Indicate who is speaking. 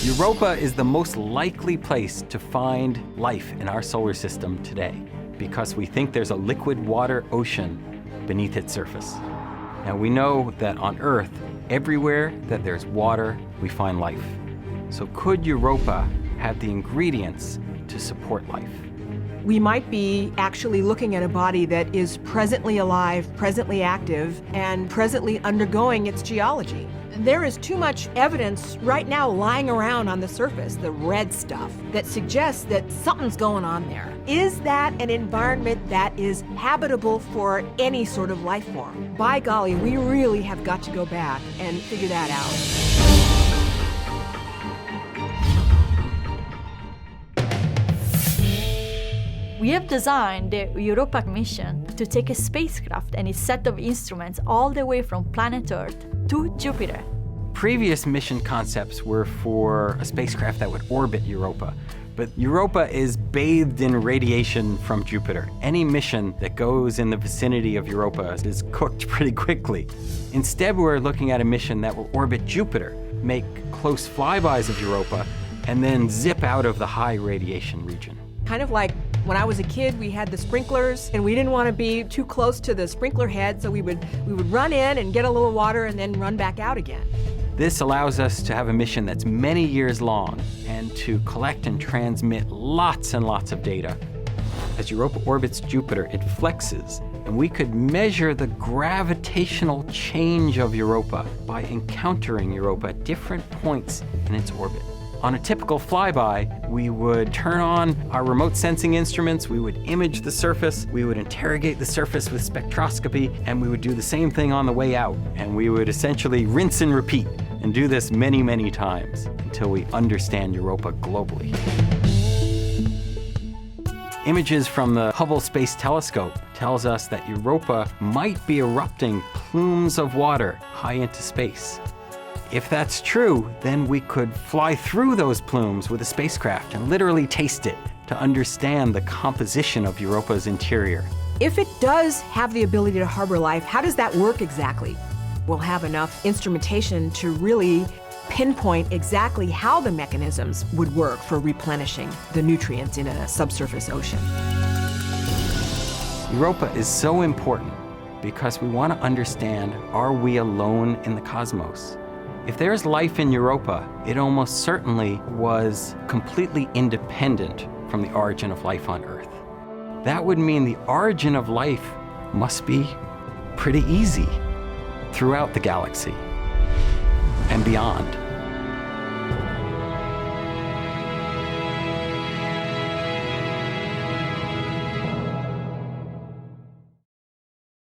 Speaker 1: Europa is the most likely place to find life in our solar system today because we think there's a liquid water ocean beneath its surface. Now we know that on Earth, everywhere that there's water, we find life. So could Europa have the ingredients to support life?
Speaker 2: We might be actually looking at a body that is presently alive, presently active, and presently undergoing its geology. There is too much evidence right now lying around on the surface, the red stuff, that suggests that something's going on there. Is that an environment that is habitable for any sort of life form? By golly, we really have got to go back and figure that out.
Speaker 3: We have designed the Europa mission to take a spacecraft and its set of instruments all the way from planet Earth to Jupiter.
Speaker 1: Previous mission concepts were for a spacecraft that would orbit Europa, but Europa is bathed in radiation from Jupiter. Any mission that goes in the vicinity of Europa is cooked pretty quickly. Instead, we're looking at a mission that will orbit Jupiter, make close flybys of Europa, and then zip out of the high radiation region.
Speaker 2: Kind of like when I was a kid, we had the sprinklers, and we didn't want to be too close to the sprinkler head, so we would run in and get a little water and then run back out again.
Speaker 1: This allows us to have a mission that's many years long and to collect and transmit lots and lots of data. As Europa orbits Jupiter, it flexes, and we could measure the gravitational change of Europa by encountering Europa at different points in its orbit. On a typical flyby, we would turn on our remote sensing instruments, we would image the surface, we would interrogate the surface with spectroscopy, and we would do the same thing on the way out. And we would essentially rinse and repeat and do this many, many times until we understand Europa globally. Images from the Hubble Space Telescope tells us that Europa might be erupting plumes of water high into space. If that's true, then we could fly through those plumes with a spacecraft and literally taste it to understand the composition of Europa's interior.
Speaker 2: If it does have the ability to harbor life, how does that work exactly? We'll have enough instrumentation to really pinpoint exactly how the mechanisms would work for replenishing the nutrients in a subsurface ocean.
Speaker 1: Europa is so important because we want to understand, are we alone in the cosmos? If there's life in Europa, it almost certainly was completely independent from the origin of life on Earth. That would mean the origin of life must be pretty easy throughout the galaxy and beyond.